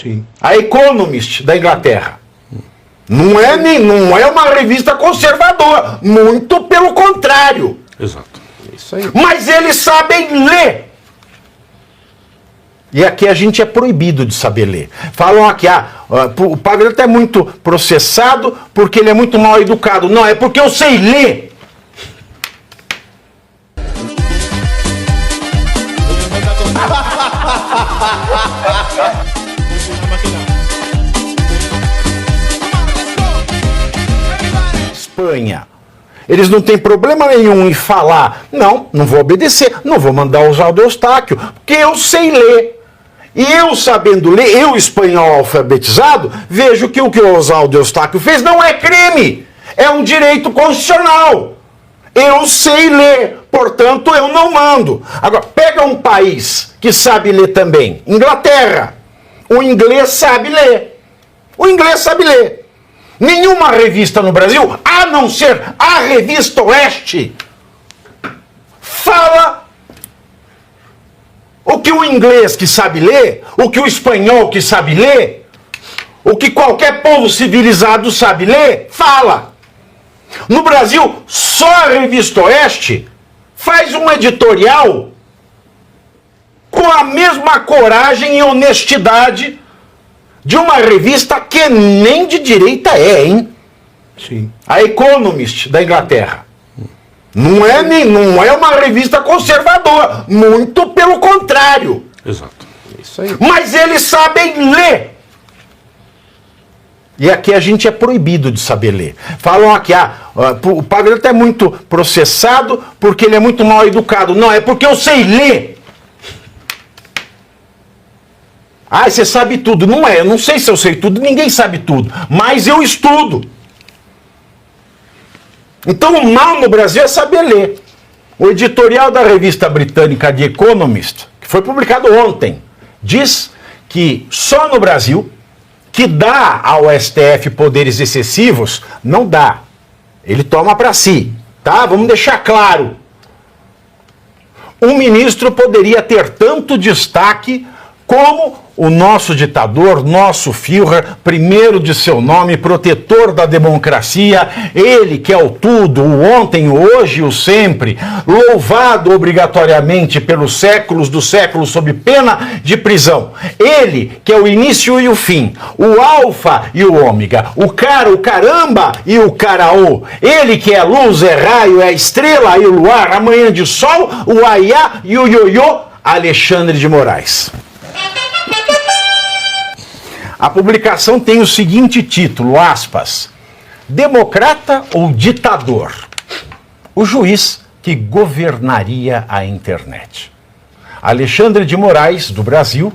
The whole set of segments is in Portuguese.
Sim. A Economist da Inglaterra. Não é uma revista conservadora, muito pelo contrário. Exato. Isso aí. Mas eles sabem ler. E aqui a gente é proibido de saber ler. Falam aqui, o Pavinato é muito processado porque ele é muito mal educado. Não, é porque eu sei ler. Espanha. Eles não têm problema nenhum em falar, não vou obedecer, não vou mandar o Oswaldo Eustáquio, porque eu sei ler. E eu sabendo ler, eu espanhol alfabetizado, vejo que o Oswaldo Eustáquio fez não é crime, é um direito constitucional. Eu sei ler, portanto eu não mando. Agora, pega um país que sabe ler também, Inglaterra. O inglês sabe ler. O inglês sabe ler. Nenhuma revista no Brasil, a não ser a Revista Oeste, fala o que o inglês que sabe ler, o que o espanhol que sabe ler, o que qualquer povo civilizado sabe ler, fala. No Brasil, só a Revista Oeste faz um editorial com a mesma coragem e honestidade de uma revista que nem de direita é, hein? Sim. A Economist da Inglaterra. Não é uma revista conservadora, muito pelo contrário. Exato. Isso aí. Mas eles sabem ler. E aqui a gente é proibido de saber ler. Falam aqui, o Pavinato é muito processado porque ele é muito mal educado. Não, é porque eu sei ler. Você sabe tudo. Não é, eu não sei se eu sei tudo, ninguém sabe tudo. Mas eu estudo. Então o mal no Brasil é saber ler. O editorial da revista britânica The Economist, que foi publicado ontem, diz que só no Brasil, que dá ao STF poderes excessivos, não dá. Ele toma para si, tá? Vamos deixar claro. Um ministro poderia ter tanto destaque como o nosso ditador, nosso Führer, primeiro de seu nome, protetor da democracia, ele que é o tudo, o ontem, o hoje e o sempre, louvado obrigatoriamente pelos séculos dos séculos sob pena de prisão. Ele que é o início e o fim, o alfa e o ômega, o cara, o caramba e o caraô. Ele que é a luz, é raio, é a estrela e o luar, a manhã de sol, o aiá e o ioiô, Alexandre de Moraes. A publicação tem o seguinte título, aspas, democrata ou ditador? O juiz que governaria a internet. Alexandre de Moraes, do Brasil,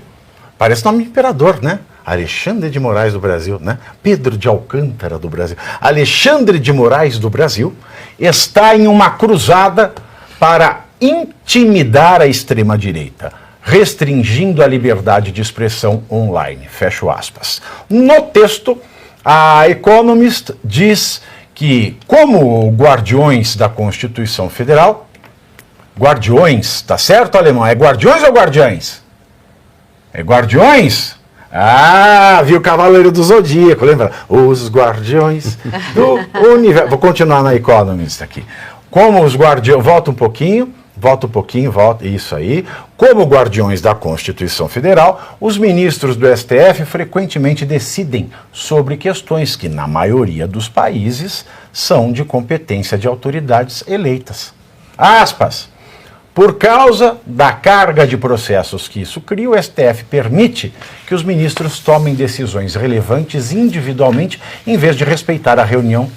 parece nome de imperador, né? Alexandre de Moraes do Brasil, né? Pedro de Alcântara do Brasil. Alexandre de Moraes do Brasil está em uma cruzada para intimidar a extrema-direita, restringindo a liberdade de expressão online, fecho aspas. No texto, a Economist diz que, como guardiões da Constituição Federal, guardiões, tá certo, alemão? É guardiões ou guardiães? É guardiões? Viu Cavaleiro do Zodíaco, lembra? Os guardiões do universo. Vou continuar na Economist aqui. Como os guardiões... Volta um pouquinho, isso aí. Como guardiões da Constituição Federal, os ministros do STF frequentemente decidem sobre questões que, na maioria dos países, são de competência de autoridades eleitas. Aspas. Por causa da carga de processos que isso cria, o STF permite que os ministros tomem decisões relevantes individualmente, em vez de respeitar a reunião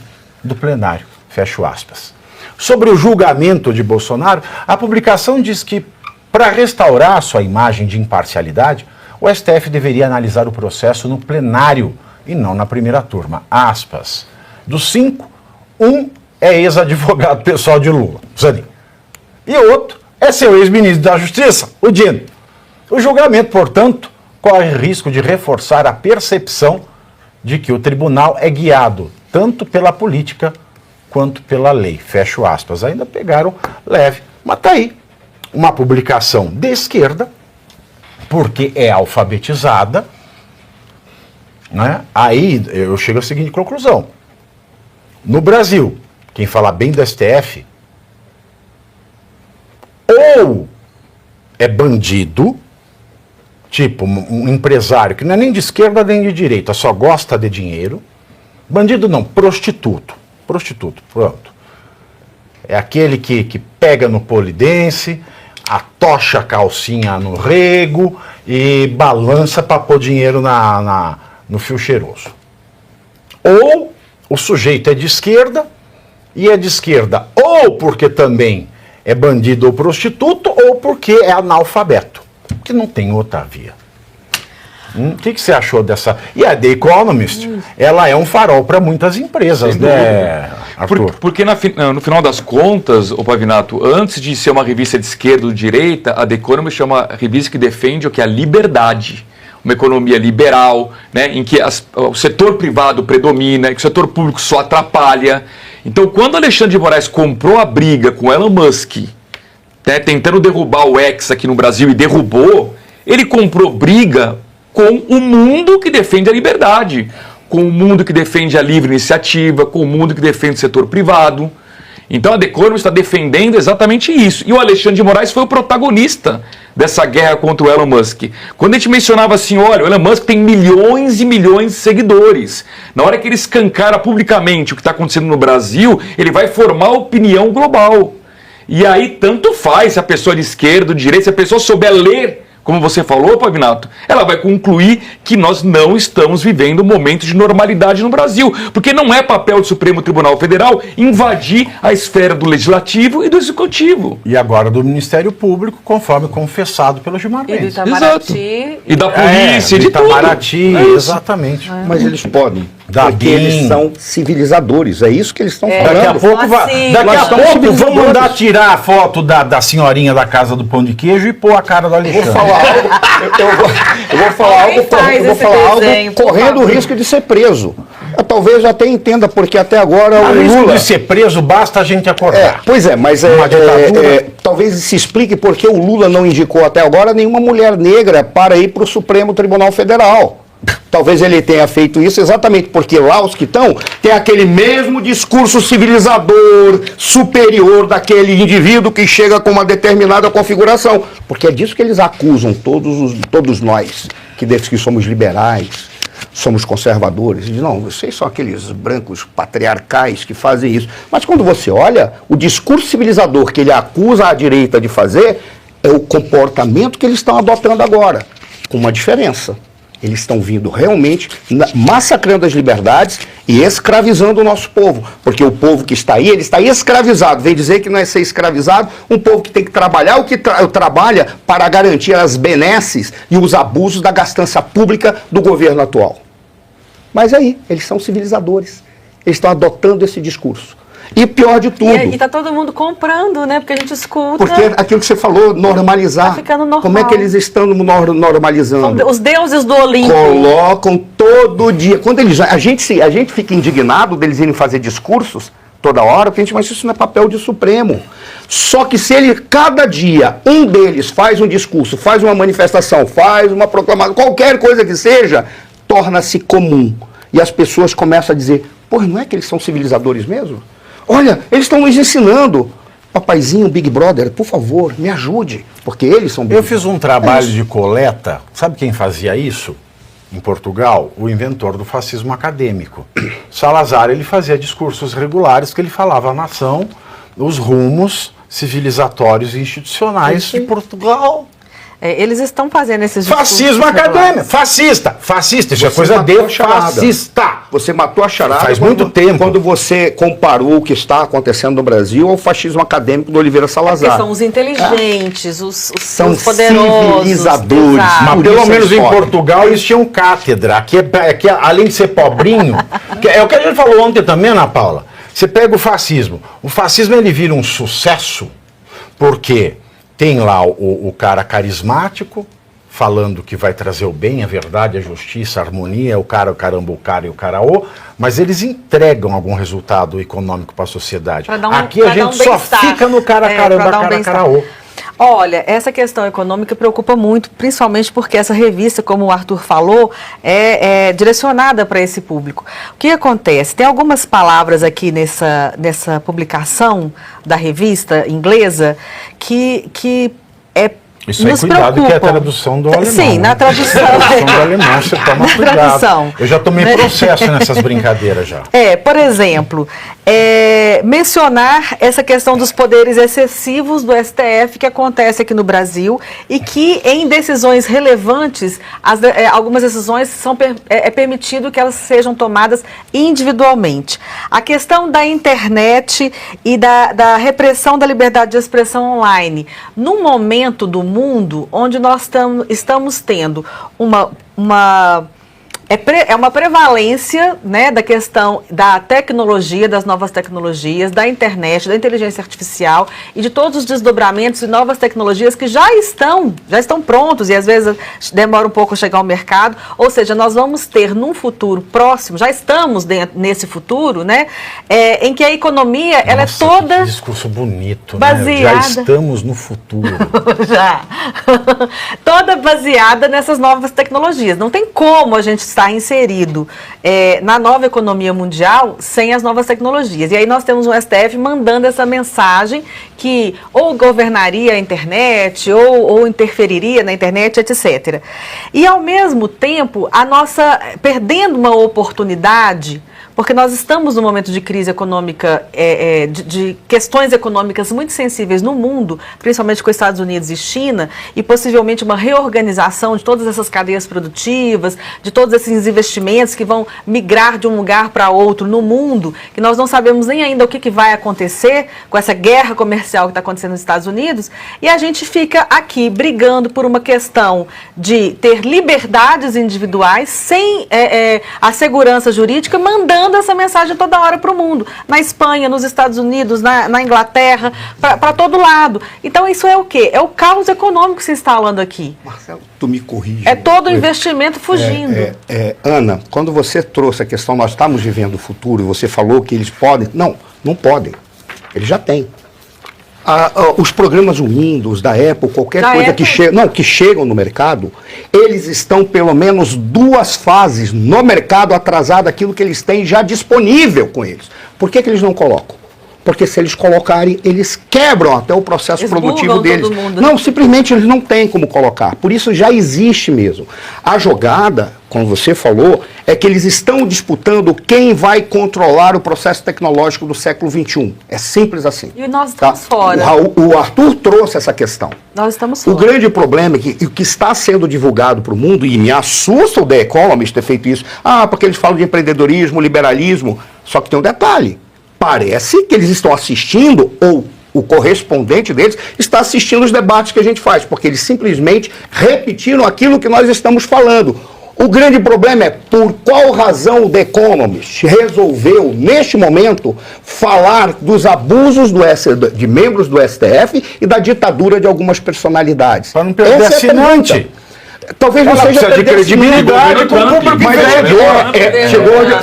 do plenário. Fecho aspas. Sobre o julgamento de Bolsonaro, a publicação diz que, para restaurar sua imagem de imparcialidade, o STF deveria analisar o processo no plenário e não na primeira turma. Aspas. Dos 5, um é ex-advogado pessoal de Lula, Zanin. E o outro é seu ex-ministro da Justiça, o Dino. O julgamento, portanto, corre risco de reforçar a percepção de que o tribunal é guiado tanto pela política quanto pela lei. Fecho aspas. Ainda pegaram leve. Mas tá aí. Uma publicação de esquerda, porque é alfabetizada, né? Aí eu chego à seguinte conclusão. No Brasil, quem fala bem do STF, ou é bandido, tipo um empresário que não é nem de esquerda nem de direita, só gosta de dinheiro. Bandido não, prostituto. Prostituto, pronto. É aquele que pega no polidense, atocha a calcinha no rego e balança para pôr dinheiro no fio cheiroso. Ou o sujeito é de esquerda, e é de esquerda ou porque também é bandido ou prostituto, ou porque é analfabeto, que não tem outra via. O que você achou dessa... E a The Economist, ela é um farol para muitas empresas, né, Arthur? Porque no final das contas, o Pavinato, antes de ser uma revista de esquerda ou de direita, a The Economist é uma revista que defende o que é a liberdade. Uma economia liberal, né, em que o setor privado predomina, que o setor público só atrapalha. Então, quando Alexandre de Moraes comprou a briga com Elon Musk, né, tentando derrubar o X aqui no Brasil e derrubou, ele comprou briga com o mundo que defende a liberdade, com o mundo que defende a livre iniciativa, com o mundo que defende o setor privado. Então a The Economist está defendendo exatamente isso. E o Alexandre de Moraes foi o protagonista dessa guerra contra o Elon Musk. Quando a gente mencionava assim, olha, o Elon Musk tem milhões e milhões de seguidores. Na hora que ele escancara publicamente o que está acontecendo no Brasil, ele vai formar opinião global. E aí tanto faz se a pessoa é de esquerda, de direita, se a pessoa souber ler, como você falou, Pavinato, ela vai concluir que nós não estamos vivendo um momento de normalidade no Brasil. Porque não é papel do Supremo Tribunal Federal invadir a esfera do Legislativo e do Executivo. E agora do Ministério Público, conforme confessado pelo Gilmar Mendes. E do Itamaraty. E da polícia, de tudo. Itamaraty, exatamente. Mas eles podem, Da porque BIM. eles são civilizadores, é isso que eles estão falando. Daqui a pouco, Assim, daqui a nós estamos pouco vão civilizadores. mandar tirar a foto da senhorinha da casa do pão de queijo e pôr a cara do Alexandre. Eu vou falar Alguém algo, faz eu vou esse falar algo desenho, por correndo o favor. risco de ser preso. Eu talvez até entenda, porque até agora A o risco Lula... de ser preso, basta a gente acordar. Pois é, mas Uma ditadura. talvez se explique por que o Lula não indicou até agora nenhuma mulher negra para ir para o Supremo Tribunal Federal. Talvez ele tenha feito isso exatamente porque lá os que estão têm aquele mesmo discurso civilizador, superior daquele indivíduo que chega com uma determinada configuração. Porque é disso que eles acusam todos nós, que somos liberais, somos conservadores. Não, vocês são aqueles brancos patriarcais que fazem isso. Mas quando você olha, o discurso civilizador que ele acusa a direita de fazer é o comportamento que eles estão adotando agora, com uma diferença. Eles estão vindo realmente massacrando as liberdades e escravizando o nosso povo. Porque o povo que está aí, ele está escravizado. Vem dizer que não é ser escravizado, um povo que tem que trabalhar, o que trabalha para garantir as benesses e os abusos da gastança pública do governo atual. Mas aí, eles são civilizadores. Eles estão adotando esse discurso. E pior de tudo... E tá todo mundo comprando, né? Porque a gente escuta. Porque aquilo que você falou, normalizar. Tá ficando normal. Como é que eles estão normalizando? Os deuses do Olimpo. Colocam todo dia. Quando a gente fica indignado deles irem fazer discursos toda hora, porque a gente, mas isso não é papel de Supremo. Só que se ele, cada dia, um deles faz um discurso, faz uma manifestação, faz uma proclamação, qualquer coisa que seja, torna-se comum. E as pessoas começam a dizer, pô, não é que eles são civilizadores mesmo? Olha, eles estão nos ensinando. Papaizinho, Big Brother, por favor, me ajude. Porque eles são Big Eu fiz um trabalho É de coleta, sabe quem fazia isso? Em Portugal, o inventor do fascismo acadêmico. Salazar, ele fazia discursos regulares que ele falava à nação os rumos civilizatórios e institucionais de Portugal. Eles estão fazendo esses Fascismo discursos acadêmico, fascista, isso é Você coisa matou a de charada. fascista. Você matou a charada Faz muito tempo. Quando você comparou o que está acontecendo no Brasil ao fascismo acadêmico do Oliveira Salazar. Porque são os inteligentes, os São poderosos. civilizadores. Exato. Mas Por pelo isso menos eles em podem. Portugal eles tinham cátedra. Aqui, além de ser pobrinho, é o que a gente falou ontem também, Ana Paula. Você pega o fascismo. O fascismo ele vira um sucesso porque tem lá o cara carismático, falando que vai trazer o bem, a verdade, a justiça, a harmonia, o caramba, o cara e o caraô, mas eles entregam algum resultado econômico para a sociedade. Pra dar um- Aqui pra a dar gente um só bem-estar. fica no Pra dar um bem-estar. caraô. Olha, essa questão econômica preocupa muito, principalmente porque essa revista, como o Arthur falou, é direcionada para esse público. O que acontece? Tem algumas palavras aqui nessa publicação da revista inglesa que Isso aí, nos cuidado, preocupam. que é a tradução do alemão. Sim, né? na tradução. A tradução do alemão, você toma Na cuidado. tradução. Eu já tomei processo nessas brincadeiras já. Por exemplo, mencionar essa questão dos poderes excessivos do STF que acontece aqui no Brasil e que em decisões relevantes, algumas decisões é permitido que elas sejam tomadas individualmente. A questão da internet e da repressão da liberdade de expressão online. Num momento do mundo onde nós estamos tendo uma prevalência, né, da questão da tecnologia, das novas tecnologias, da internet, da inteligência artificial e de todos os desdobramentos e novas tecnologias que já estão prontos e às vezes demora um pouco a chegar ao mercado. Ou seja, nós vamos ter num futuro próximo, já estamos nesse futuro, né, em que a economia ela é toda que discurso bonito, baseada. né? Já estamos no futuro. Já. Toda baseada nessas novas tecnologias. Não tem como a gente estar inserido na nova economia mundial sem as novas tecnologias. E aí nós temos um STF mandando essa mensagem que ou governaria a internet ou interferiria na internet, etc. E ao mesmo tempo, perdendo uma oportunidade, porque nós estamos num momento de crise econômica, de questões econômicas muito sensíveis no mundo, principalmente com os Estados Unidos e China, e possivelmente uma reorganização de todas essas cadeias produtivas, de todos esses investimentos que vão migrar de um lugar para outro no mundo, que nós não sabemos nem ainda o que vai acontecer com essa guerra comercial que está acontecendo nos Estados Unidos, e a gente fica aqui brigando por uma questão de ter liberdades individuais sem a segurança jurídica, mandando essa mensagem toda hora para o mundo, na Espanha, nos Estados Unidos, na Inglaterra, para todo lado. Então isso é o quê? É o caos econômico se instalando aqui. Marcelo, tu me corrige. É todo o investimento fugindo. Ana, quando você trouxe a questão, nós estamos vivendo o futuro, e você falou que eles podem. Não podem. Eles já têm. Os programas Windows, da Apple, qualquer coisa que chegam no mercado, eles estão pelo menos 2 fases no mercado atrasado daquilo que eles têm já disponível com eles. Por que eles não colocam? Porque se eles colocarem, eles quebram até o processo Eles produtivo bugam deles. todo mundo. Não, simplesmente eles não têm como colocar. Por isso já existe mesmo. A jogada, como você falou, é que eles estão disputando quem vai controlar o processo tecnológico do século XXI. É simples assim. E nós estamos Tá? fora. O Arthur trouxe essa questão. Nós estamos O fora. grande problema é que o que está sendo divulgado para o mundo, e me assusta o The Economist ter feito isso, porque eles falam de empreendedorismo, liberalismo, só que tem um detalhe. Parece que eles estão assistindo, ou o correspondente deles está assistindo os debates que a gente faz, porque eles simplesmente repetiram aquilo que nós estamos falando. O grande problema é por qual razão o The Economist resolveu, neste momento, falar dos abusos de membros do STF e da ditadura de algumas personalidades. Para não perder Essa é a assinante. pergunta. Talvez Ela não seja precisa de perder credibilidade assinante, com o público mas velho.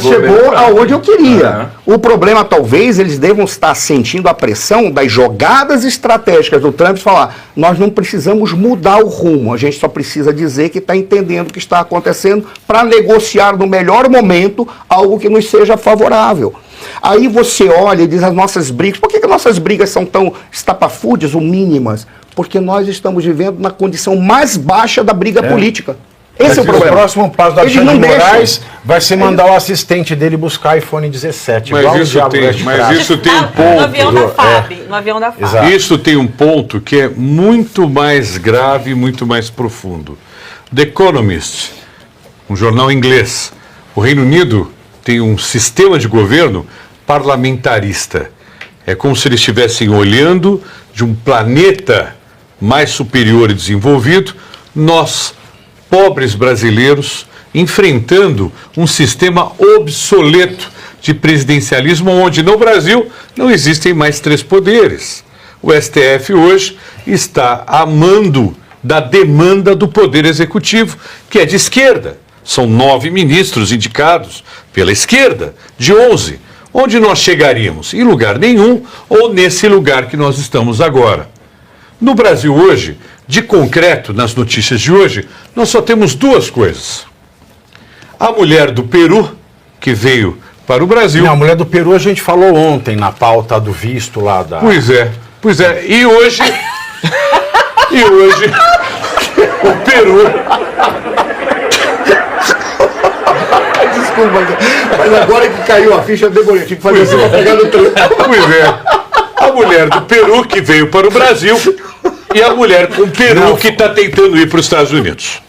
chegou aonde eu queria. O problema, talvez, eles devam estar sentindo a pressão das jogadas estratégicas do Trump de falar, nós não precisamos mudar o rumo, a gente só precisa dizer que está entendendo o que está acontecendo para negociar no melhor momento algo que nos seja favorável. Aí você olha e diz as nossas brigas, por que nossas brigas são tão estapafúrdias ou mínimas? Porque nós estamos vivendo na condição mais baixa da briga política. Esse é o problema. O próximo passo da Eles Alexandre não de deixam. Moraes vai ser mandar o assistente dele buscar iPhone 17. igual o Mas Diabo Veste Prada. isso tem um No avião da ponto. FAB. No avião da FAB. Exato. Isso tem um ponto que é muito mais grave, muito mais profundo. The Economist, um jornal inglês. O Reino Unido tem um sistema de governo parlamentarista. É como se eles estivessem olhando de um planeta mais superior e desenvolvido, nós, pobres brasileiros, enfrentando um sistema obsoleto de presidencialismo, onde no Brasil não existem mais 3 poderes. O STF hoje está a mando da demanda do Poder Executivo, que é de esquerda. São 9 ministros indicados pela esquerda, de 11. Onde nós chegaríamos? Em lugar nenhum, ou nesse lugar que nós estamos agora. No Brasil hoje, de concreto, nas notícias de hoje, nós só temos duas coisas. A mulher do Peru, que veio para o Brasil. Não, a mulher do Peru a gente falou ontem na pauta do visto lá da... Pois é. E hoje... o Peru... Desculpa, mas agora que caiu a ficha, eu demorei. Tive que fazer assim pra pegar no trem. Pois é. A mulher do Peru que veio para o Brasil e a mulher com Peru que está tentando ir para os Estados Unidos.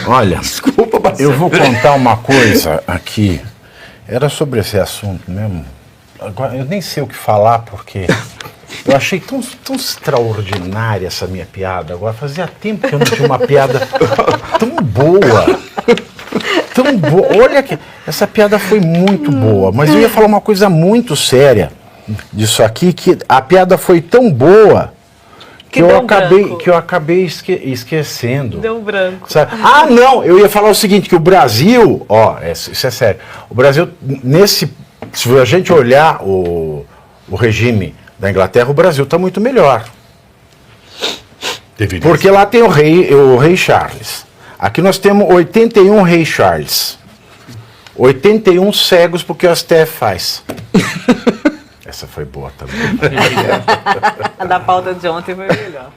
Olha, Desculpa, eu vou contar uma coisa aqui. Era sobre esse assunto mesmo. Agora, eu nem sei o que falar, porque eu achei tão extraordinária essa minha piada. Agora, fazia tempo que eu não tinha uma piada tão boa. Tão boa. Olha que essa piada foi muito boa, mas eu ia falar uma coisa muito séria disso aqui, que a piada foi tão boa que eu acabei esquecendo. Deu um branco. Sabe? Ah, não, eu ia falar o seguinte, que o Brasil, isso é sério, o Brasil, se a gente olhar o regime da Inglaterra, o Brasil está muito melhor. Deveria. Porque lá tem o rei Charles. Aqui nós temos 81 rei Charles. 81 cegos porque o STF faz. Essa foi boa também. A da pauta de ontem foi melhor.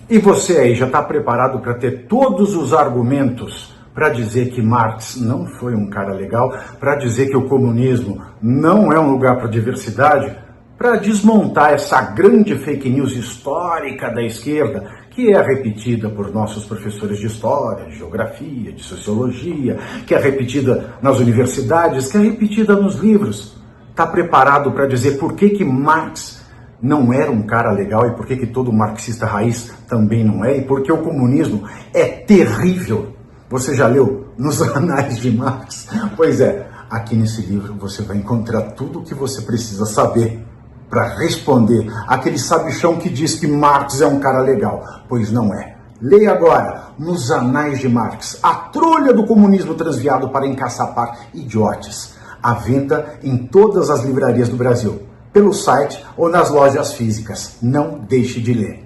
E você aí, já está preparado para ter todos os argumentos para dizer que Marx não foi um cara legal, para dizer que o comunismo não é um lugar para diversidade, para desmontar essa grande fake news histórica da esquerda, que é repetida por nossos professores de história, de geografia, de sociologia, que é repetida nas universidades, que é repetida nos livros. Está preparado para dizer por que Marx não era um cara legal e por que todo marxista raiz também não é, e por que o comunismo é terrível? Você já leu nos Anais de Marx? Pois é, aqui nesse livro você vai encontrar tudo o que você precisa saber para responder aquele sabichão que diz que Marx é um cara legal, pois não é. Leia agora, nos Anais de Marx, a trolha do comunismo transviado para encaçapar idiotes. À venda em todas as livrarias do Brasil, pelo site ou nas lojas físicas. Não deixe de ler.